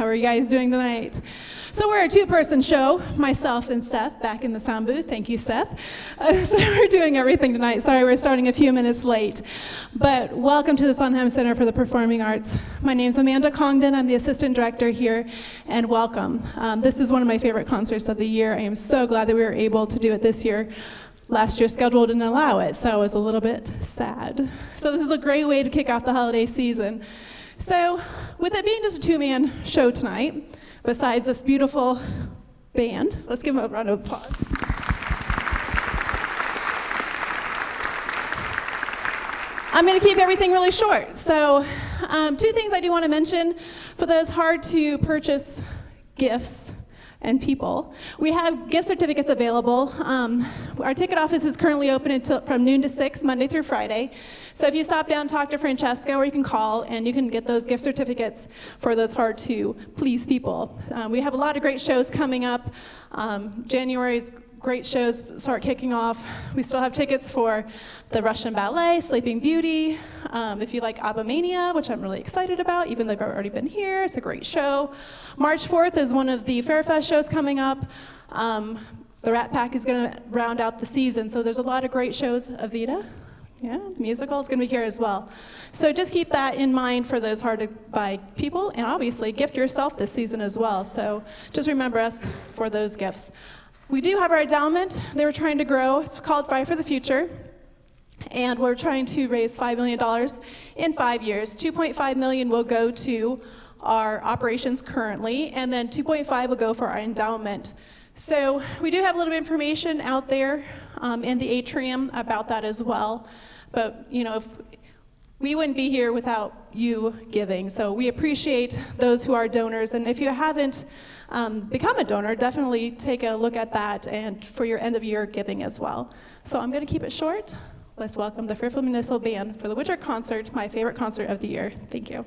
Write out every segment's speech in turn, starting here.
How are you guys doing tonight? So we're a two-person show, myself and Seth back in the sound booth. Thank you, Seth. So we're doing everything tonight. Sorry, we're starting a few minutes late. But welcome to the Sondheim Center for the Performing Arts. My name's Amanda Congdon. I'm the assistant director here, and welcome. This is one of my favorite concerts of the year. I am so glad that we were able to do it this year. Last year's schedule didn't allow it, so I was a little bit sad. So this is a great way to kick off the holiday season. So with it being just a two-man show tonight, besides this beautiful band, let's give them a round of applause. I'm going to keep everything really short. So two things I do want to mention for those hard-to-purchase gifts and people. We have gift certificates available. Our ticket office is currently open until from noon to 6, Monday through Friday. So if you stop down, talk to Francesca, or you can call, and you can get those gift certificates for those hard-to-please people. We have a lot of great shows coming up. January's great shows start kicking off. We still have tickets for the Russian Ballet, Sleeping Beauty. If you like ABBA Mania, which I'm really excited about, even though they've already been here, it's a great show. March 4th is one of the Fairfest shows coming up. The Rat Pack is going to round out the season, so there's a lot of great shows. Evita, yeah, the musical is going to be here as well. So just keep that in mind for those hard-to-buy people, and obviously gift yourself this season as well. So just remember us for those gifts. We do have our endowment that we're trying to grow. It's called Fight for the Future. And we're trying to raise $5 million in 5 years. $2.5 million will go to our operations currently, and then $2.5 will go for our endowment. So we do have a little bit of information out there in the atrium about that as well. But, you know, if we wouldn't be here without you giving. So we appreciate those who are donors. And if you haven't become a donor, definitely take a look at that and for your end of year giving as well. So I'm going to keep it short. Let's welcome the Fairfield Municipal Band for the winter concert, my favorite concert of the year. Thank you.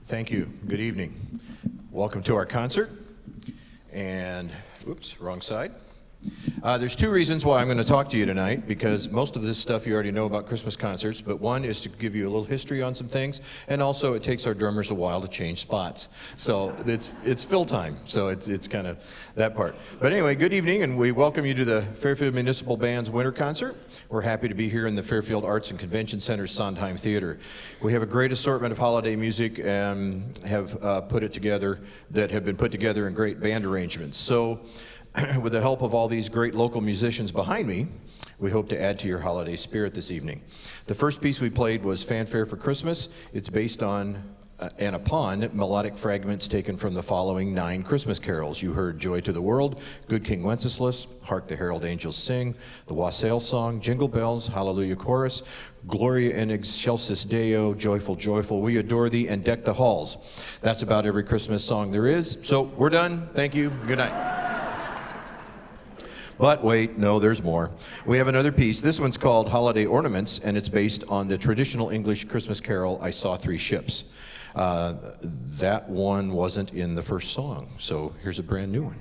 Thank you. Good evening. Welcome to our concert. And, oops, wrong side. There's two reasons why I'm going to talk to you tonight, because most of this stuff you already know about Christmas concerts, but one is to give you a little history on some things, and also it takes our drummers a while to change spots. So it's fill time, so it's kind of that part. But anyway, good evening, and we welcome you to the Fairfield Municipal Band's winter concert. We're happy to be here in the Fairfield Arts and Convention Center's Sondheim Theater. We have a great assortment of holiday music and have have been put together in great band arrangements. So with the help of all these great local musicians behind me, we hope to add to your holiday spirit this evening. The first piece we played was Fanfare for Christmas. It's based on and upon melodic fragments taken from the following 9 Christmas carols. You heard Joy to the World, Good King Wenceslas, Hark the Herald Angels Sing, the Wassail Song, Jingle Bells, Hallelujah Chorus, Gloria in Excelsis Deo, Joyful, Joyful, We Adore Thee, and Deck the Halls. That's about every Christmas song there is. So we're done. Thank you. Good night. But wait, no, there's more. We have another piece. This one's called Holiday Ornaments, and it's based on the traditional English Christmas carol, I Saw Three Ships. That one wasn't in the first song, so here's a brand new one.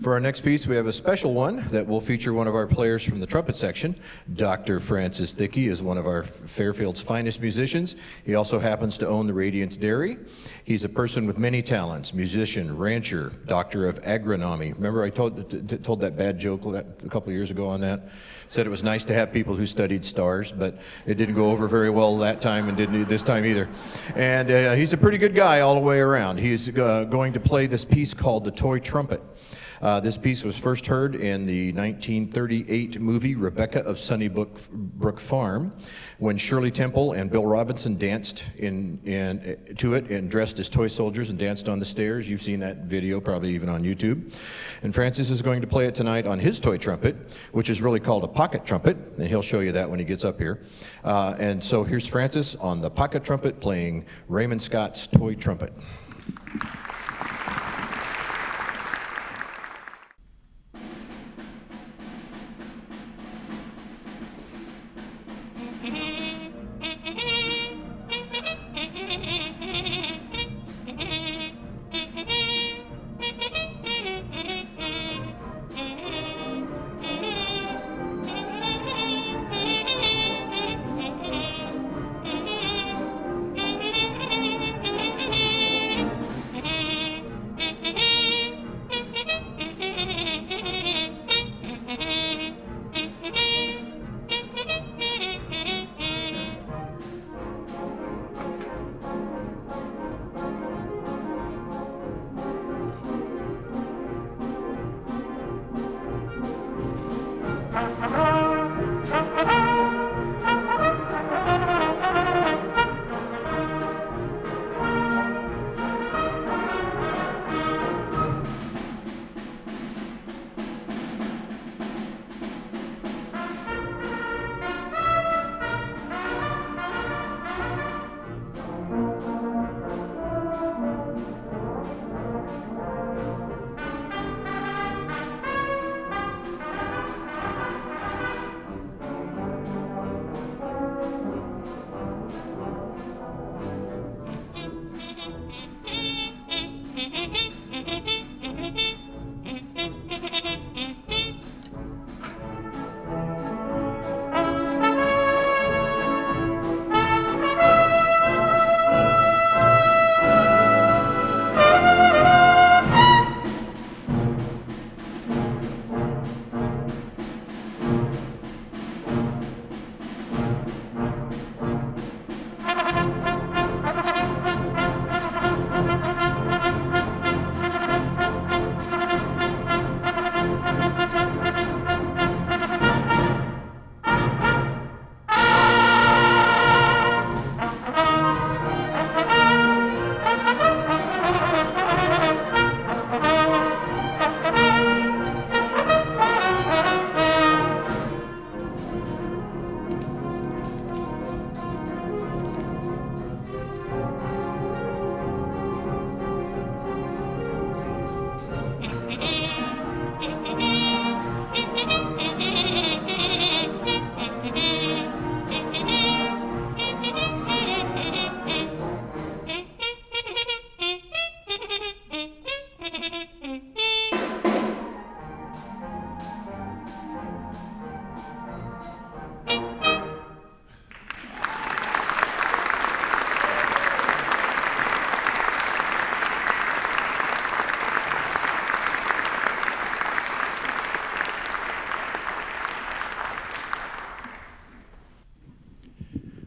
For our next piece, we have a special one that will feature one of our players from the trumpet section. Dr. Francis Thicke is one of our Fairfield's finest musicians. He also happens to own the Radiance Dairy. He's a person with many talents: musician, rancher, doctor of agronomy. Remember I told that bad joke a couple years ago on that? Said it was nice to have people who studied stars, but it didn't go over very well that time and didn't this time either. And he's a pretty good guy all the way around. He's going to play this piece called the Toy Trumpet. This piece was first heard in the 1938 movie Rebecca of Sunnybrook Farm, when Shirley Temple and Bill Robinson danced to it and dressed as toy soldiers and danced on the stairs. You've seen that video probably even on YouTube. And Francis is going to play it tonight on his toy trumpet, which is really called a pocket trumpet, and he'll show you that when he gets up here. And so here's Francis on the pocket trumpet playing Raymond Scott's Toy Trumpet.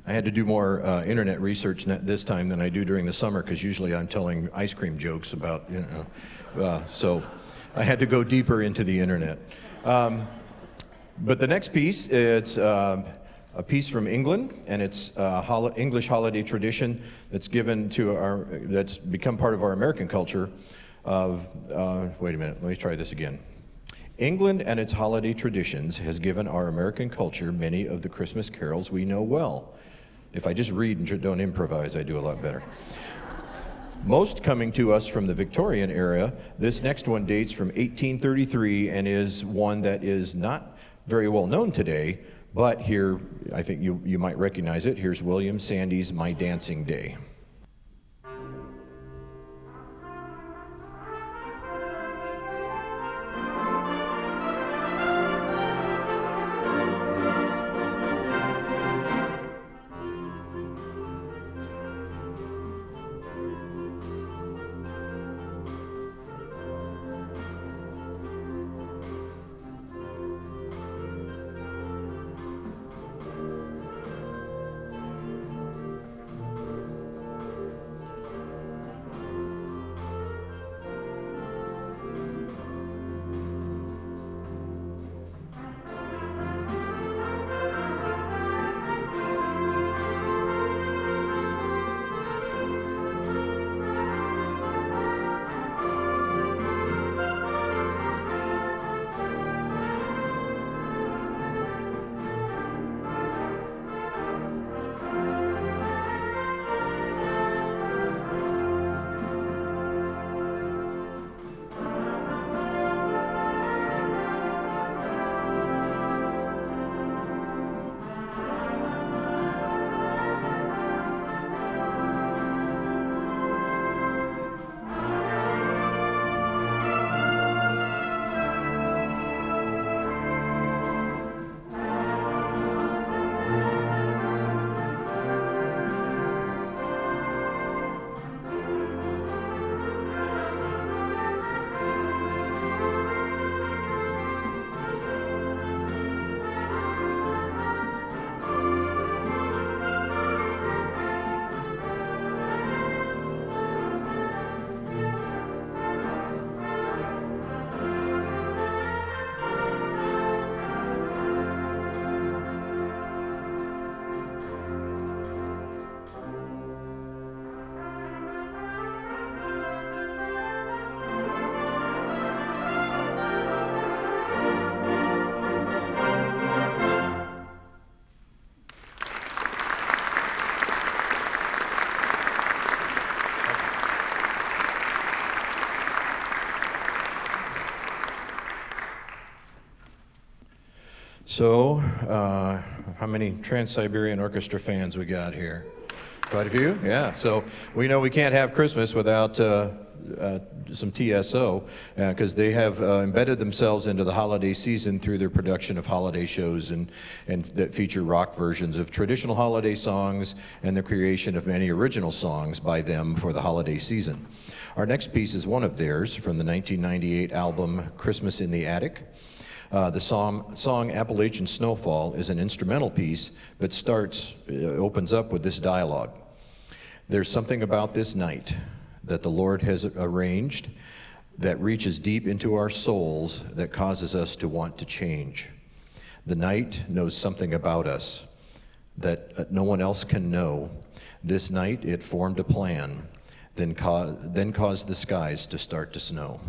I had to do more internet research this time than I do during the summer, because usually I'm telling ice cream jokes about, so I had to go deeper into the internet. But the next piece, it's a piece from England, and it's English holiday tradition that's that's become part of our American culture of, wait a minute, let me try this again. England and its holiday traditions has given our American culture many of the Christmas carols we know well. If I just read and don't improvise, I do a lot better. Most coming to us from the Victorian era, this next one dates from 1833 and is one that is not very well known today, but here, I think you might recognize it. Here's William Sandy's My Dancing Day. So, how many Trans-Siberian Orchestra fans we got here? Quite a few? Yeah. So we know we can't have Christmas without some TSO, because they have embedded themselves into the holiday season through their production of holiday shows and that feature rock versions of traditional holiday songs and the creation of many original songs by them for the holiday season. Our next piece is one of theirs from the 1998 album Christmas in the Attic. The song Appalachian Snowfall is an instrumental piece, but opens up with this dialogue. There's something about this night that the Lord has arranged that reaches deep into our souls that causes us to want to change. The night knows something about us that no one else can know. This night it formed a plan, then caused the skies to start to snow.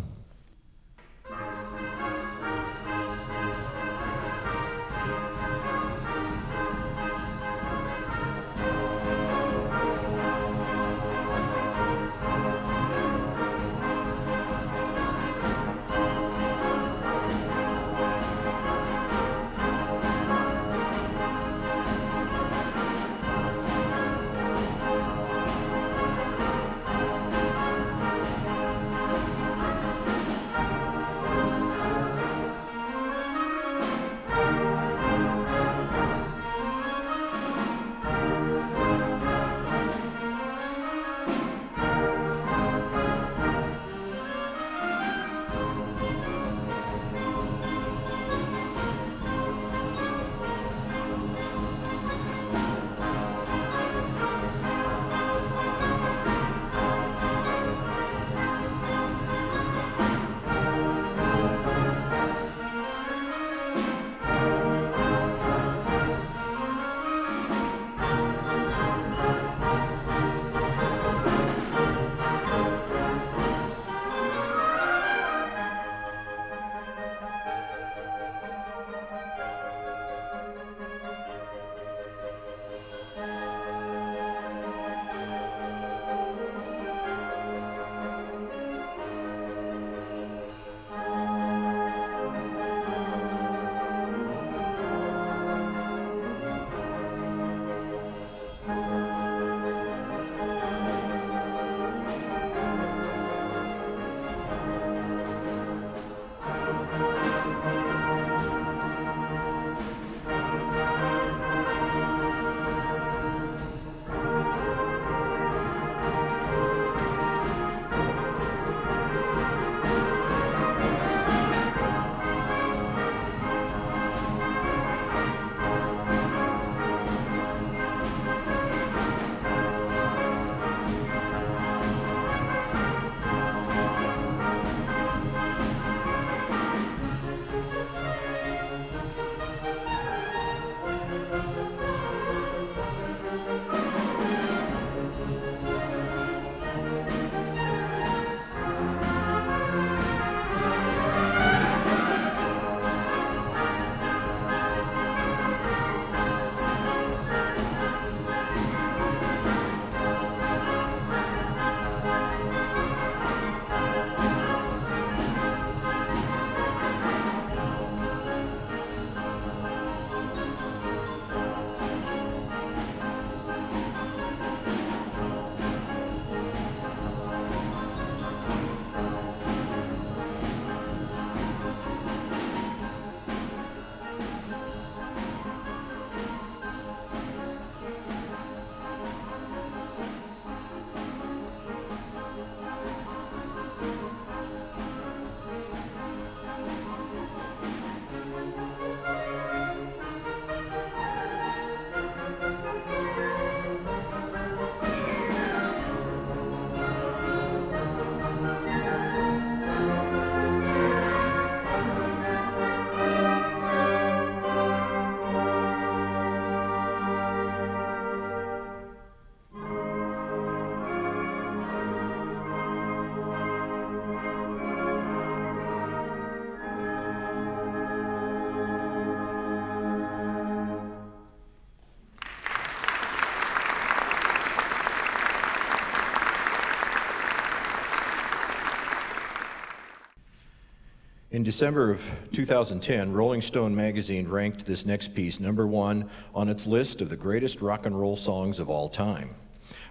In December of 2010, Rolling Stone magazine ranked this next piece #1 on its list of the greatest rock and roll songs of all time.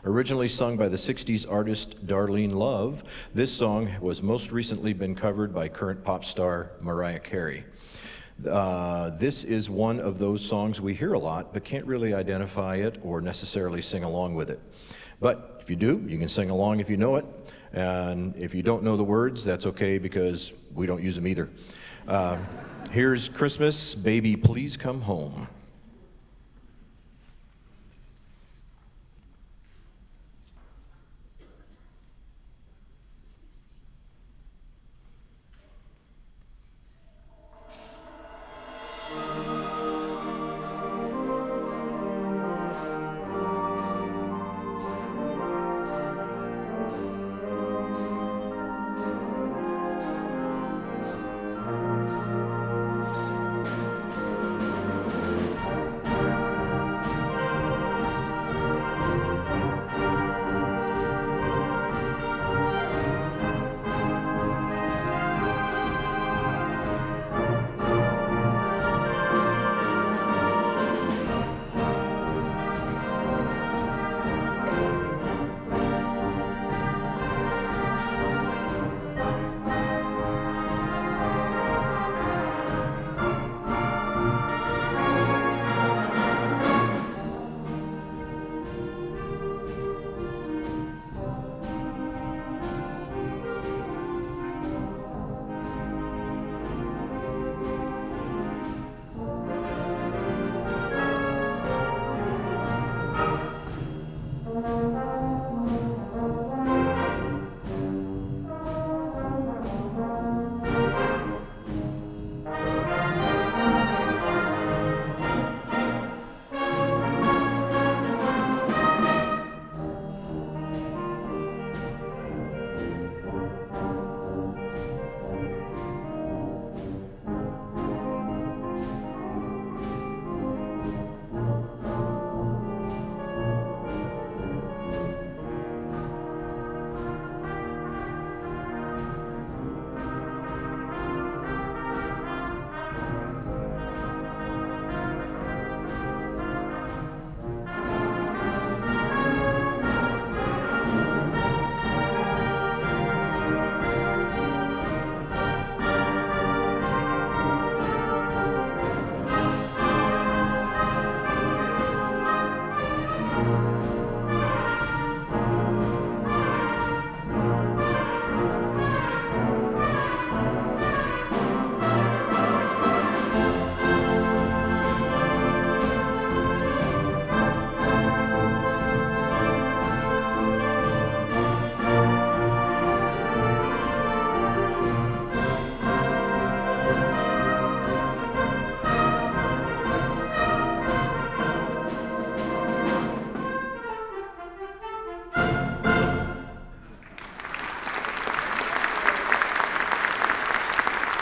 Originally sung by the 60s artist Darlene Love, this song was most recently been covered by current pop star Mariah Carey. This is one of those songs we hear a lot, but can't really identify it or necessarily sing along with it. But if you do, you can sing along if you know it. And if you don't know the words, that's okay because we don't use them either. Here's Christmas, Baby, Please Come Home.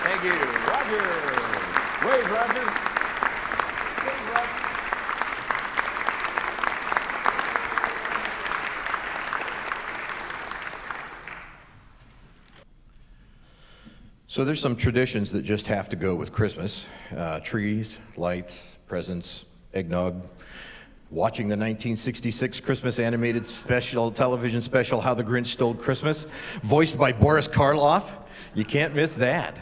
Thank you, Roger. Wave, Roger. Wave, Roger. So there's some traditions that just have to go with Christmas. Trees, lights, presents, eggnog. Watching the 1966 Christmas animated television special, How the Grinch Stole Christmas, voiced by Boris Karloff. You can't miss that.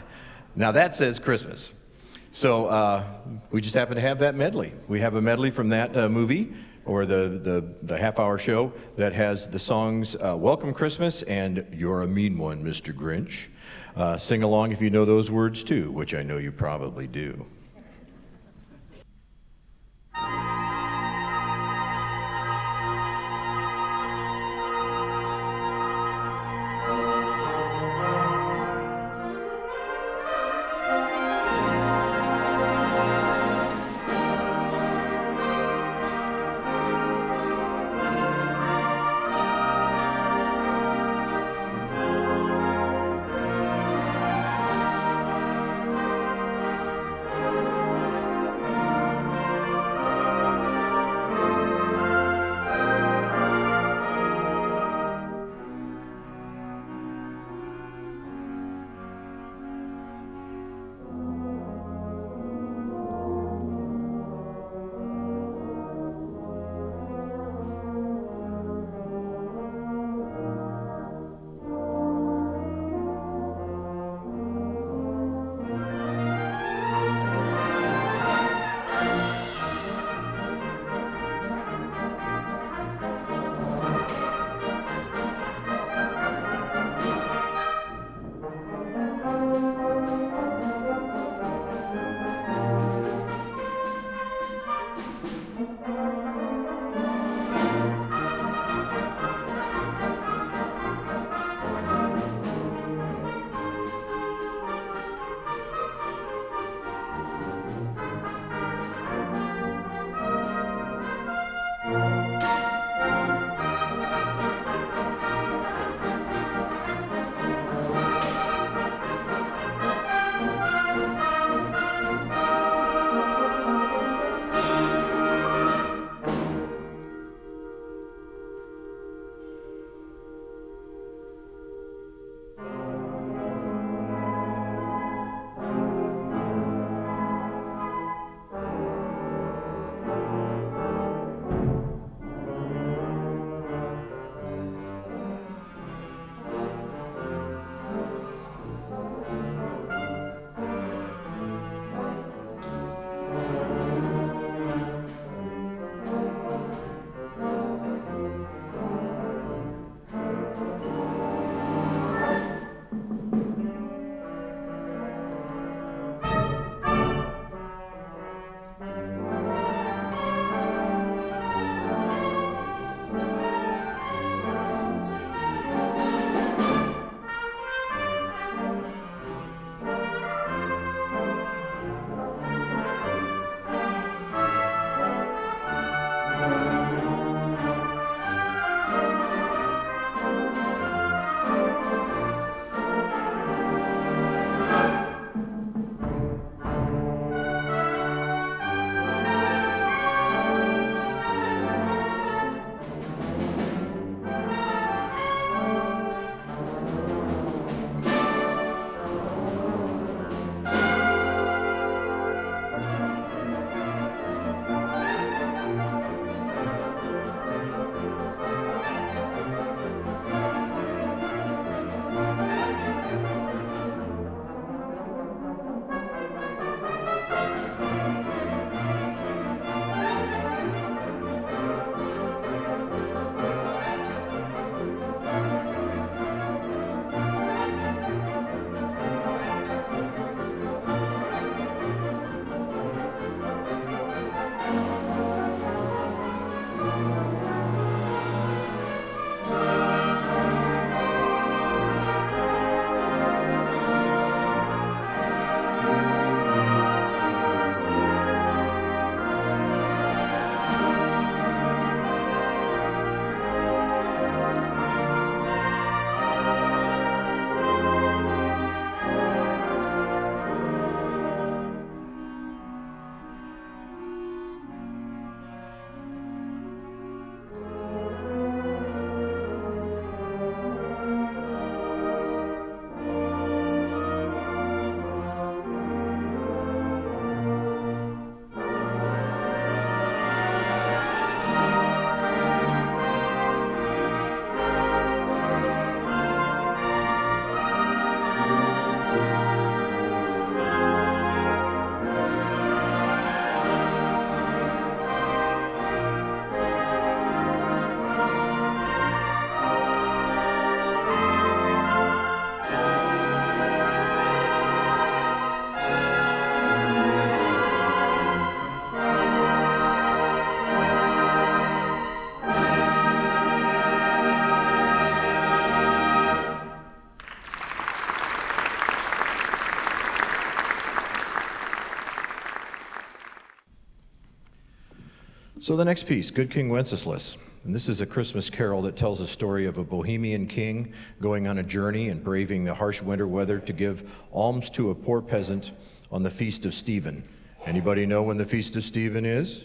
Now that says Christmas. So we just happen to have that medley. We have a medley from that movie, or the half-hour show, that has the songs Welcome Christmas and You're a Mean One, Mr. Grinch. Sing along if you know those words too, which I know you probably do. So the next piece, Good King Wenceslas. And this is a Christmas carol that tells a story of a Bohemian king going on a journey and braving the harsh winter weather to give alms to a poor peasant on the Feast of Stephen. Anybody know when the Feast of Stephen is?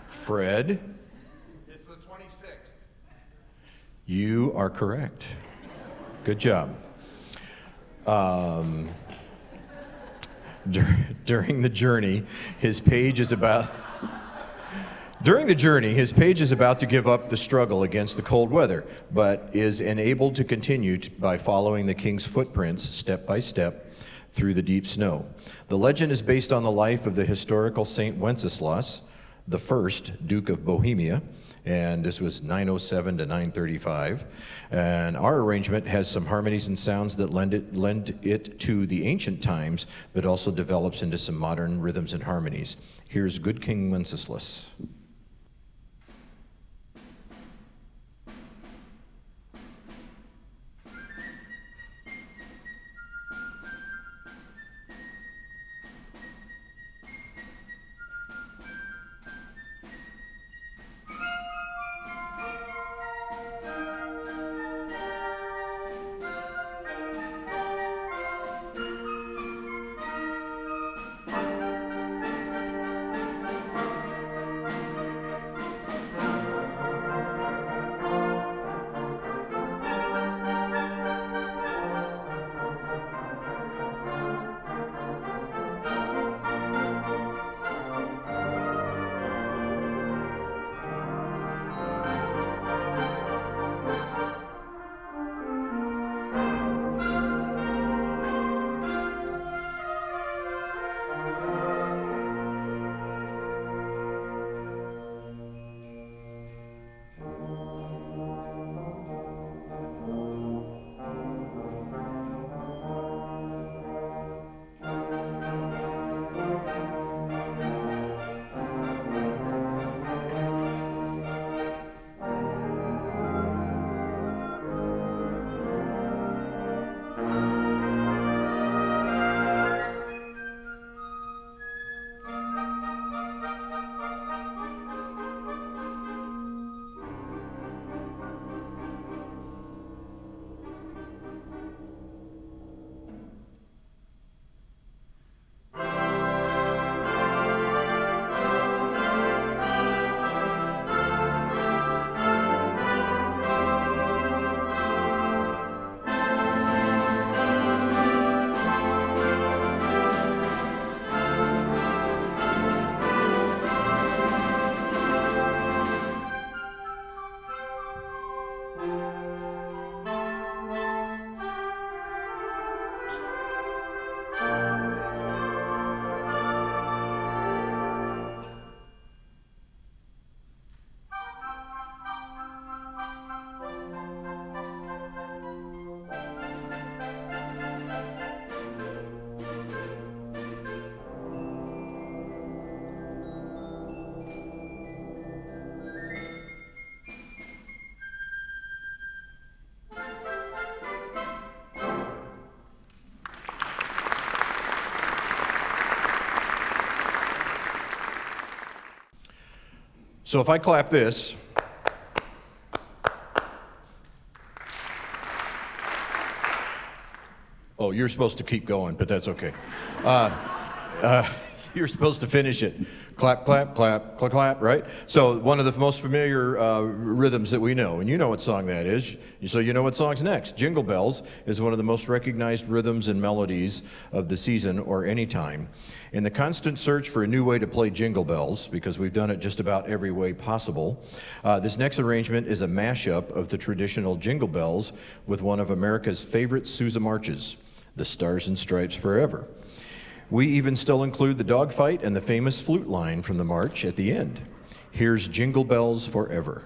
Fred? It's the 26th. You are correct. Good job. During the journey, his page is about to give up the struggle against the cold weather, but is enabled to continue by following the king's footprints step by step through the deep snow. The legend is based on the life of the historical Saint Wenceslas, the first Duke of Bohemia, and this was 907 to 935. And our arrangement has some harmonies and sounds that lend it to the ancient times, but also develops into some modern rhythms and harmonies. Here's Good King Wenceslas. So if I clap this, oh, you're supposed to keep going, but that's okay. You're supposed to finish it. Clap, clap, clap, clap, clap, right? So one of the most familiar rhythms that we know, and you know what song that is, so you know what song's next. Jingle Bells is one of the most recognized rhythms and melodies of the season or any time. In the constant search for a new way to play Jingle Bells, because we've done it just about every way possible, this next arrangement is a mashup of the traditional Jingle Bells with one of America's favorite Sousa marches, the Stars and Stripes Forever. We even still include the dogfight and the famous flute line from the march at the end. Here's Jingle Bells Forever.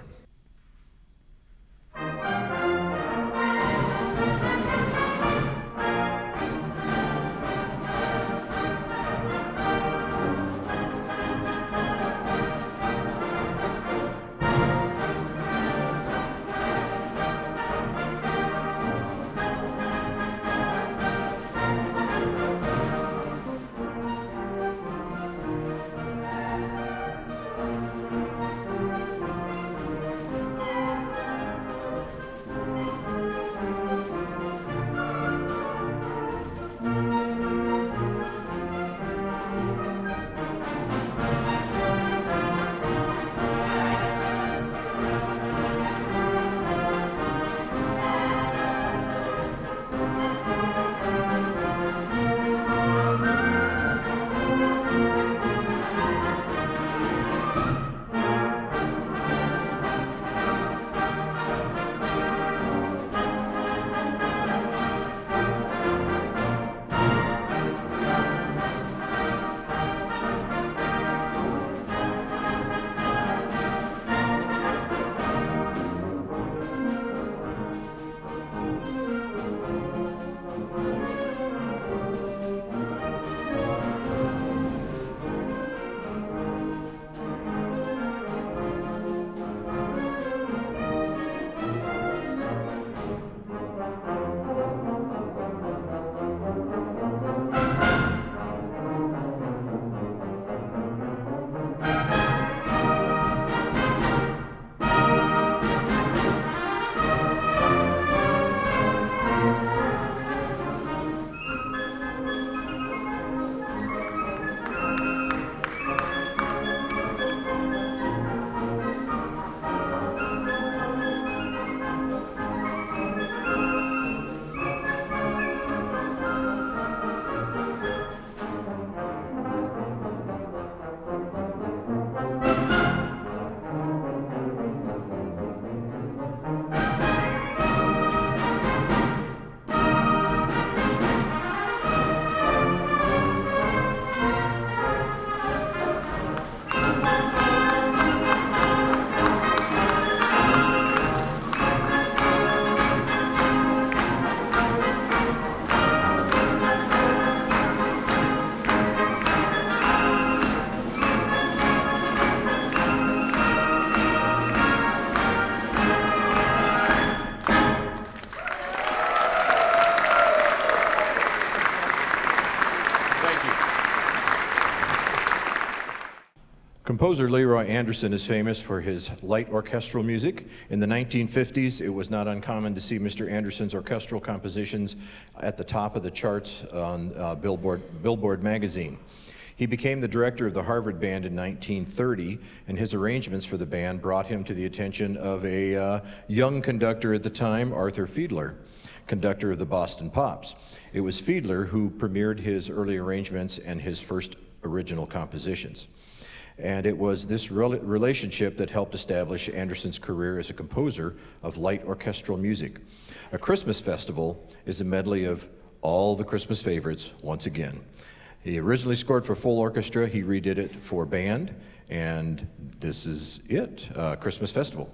composer Leroy Anderson is famous for his light orchestral music. In the 1950s, it was not uncommon to see Mr. Anderson's orchestral compositions at the top of the charts on Billboard magazine. He became the director of the Harvard Band in 1930, and his arrangements for the band brought him to the attention of a young conductor at the time, Arthur Fiedler, conductor of the Boston Pops. It was Fiedler who premiered his early arrangements and his first original compositions. And it was this relationship that helped establish Anderson's career as a composer of light orchestral music. A Christmas Festival is a medley of all the Christmas favorites once again. He originally scored for full orchestra, he redid it for band, and this is it, Christmas Festival.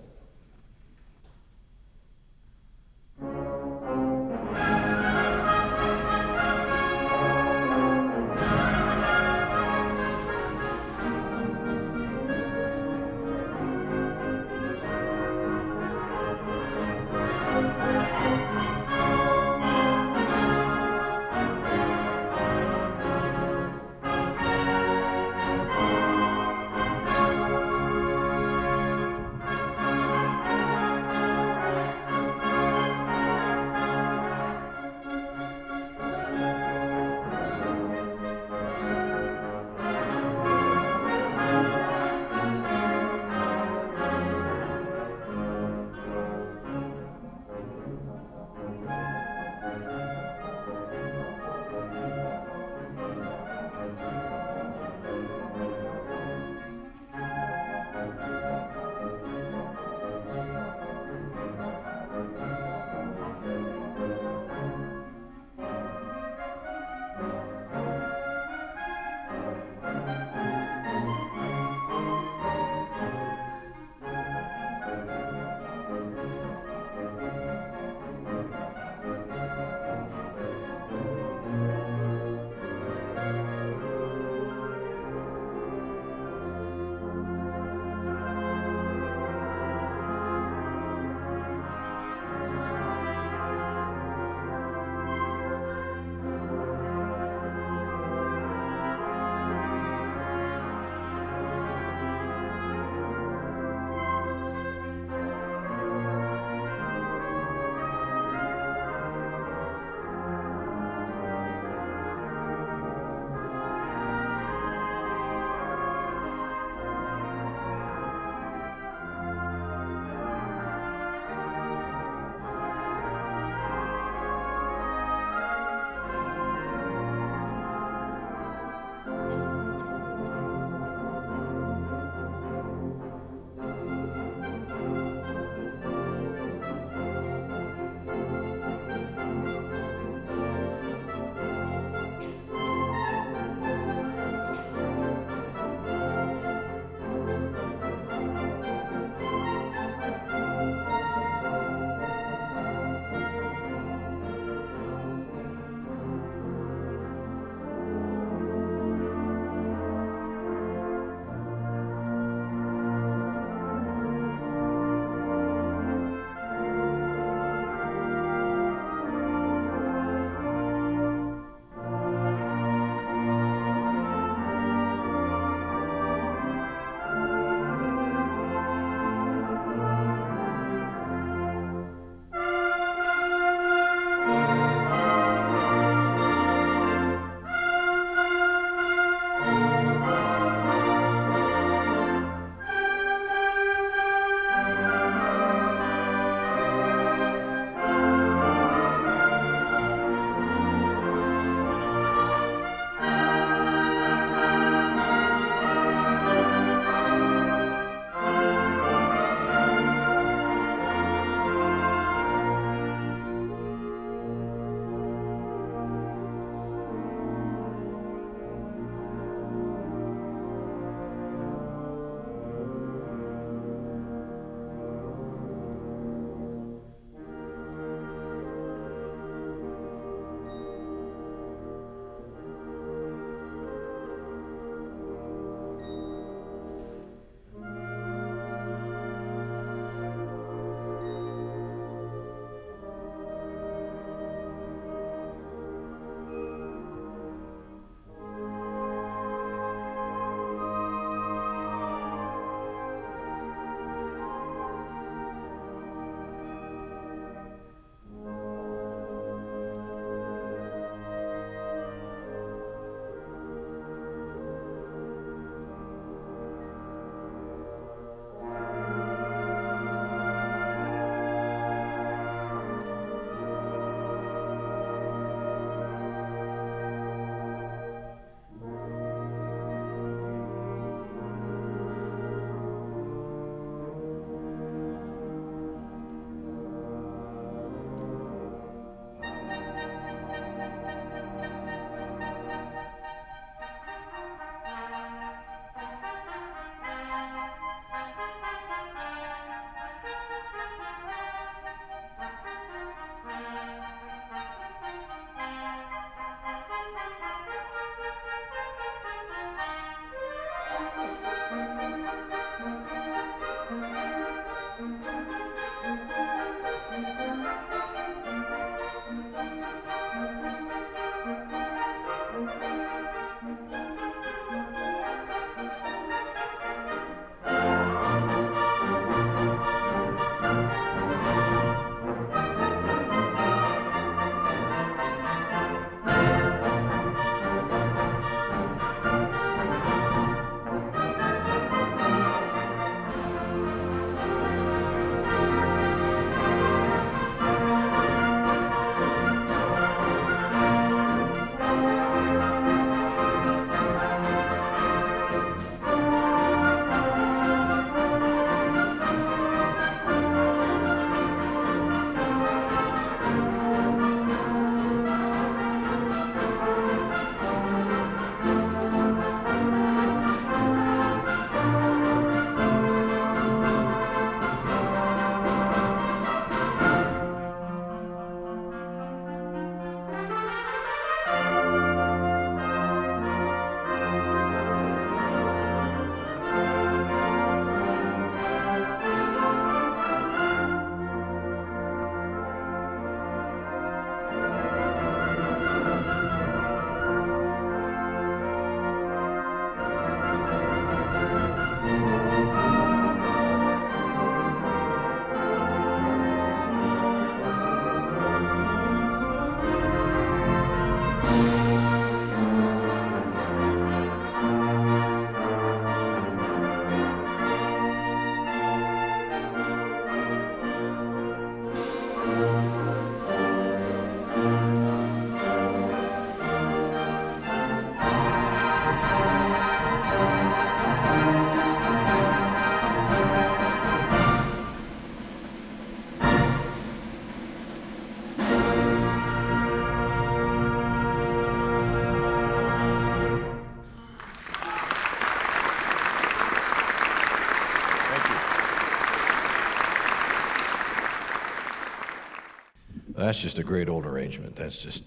That's just a great old arrangement. That's just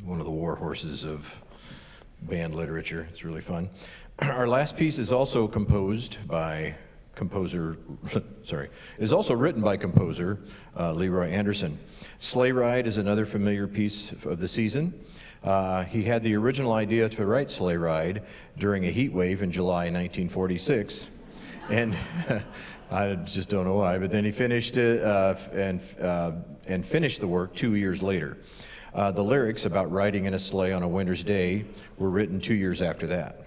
one of the war horses of band literature. It's really fun. Our last piece is also composed by composer, is also written by composer Leroy Anderson. Sleigh Ride is another familiar piece of the season. He had the original idea to write Sleigh Ride during a heat wave in July 1946, and I just don't know why, but then he finished it and finished the work 2 years later. The lyrics about riding in a sleigh on a winter's day were written 2 years after that.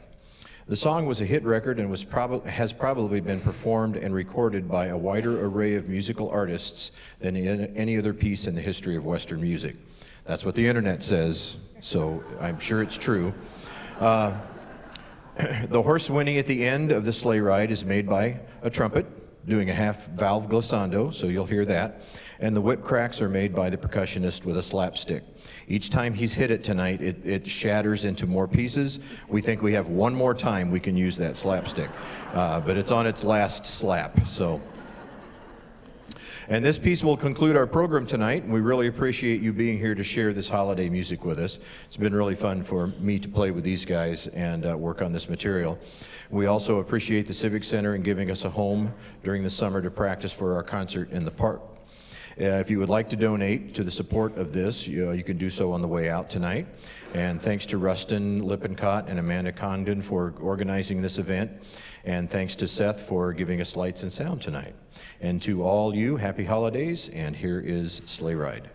The song was a hit record and has probably been performed and recorded by a wider array of musical artists than any other piece in the history of Western music. That's what the internet says, so I'm sure it's true. The horse whinny at the end of the sleigh ride is made by a trumpet, doing a half-valve glissando, so you'll hear that. And the whip cracks are made by the percussionist with a slapstick. Each time he's hit it tonight, it shatters into more pieces. We think we have one more time we can use that slapstick, but it's on its last slap, so. And this piece will conclude our program tonight. We really appreciate you being here to share this holiday music with us. It's been really fun for me to play with these guys and work on this material. We also appreciate the Civic Center in giving us a home during the summer to practice for our concert in the park. If you would like to donate to the support of this, you can do so on the way out tonight. And thanks to Rustin Lippincott and Amanda Condon for organizing this event. And thanks to Seth for giving us lights and sound tonight. And to all you, happy holidays, and here is Sleigh Ride.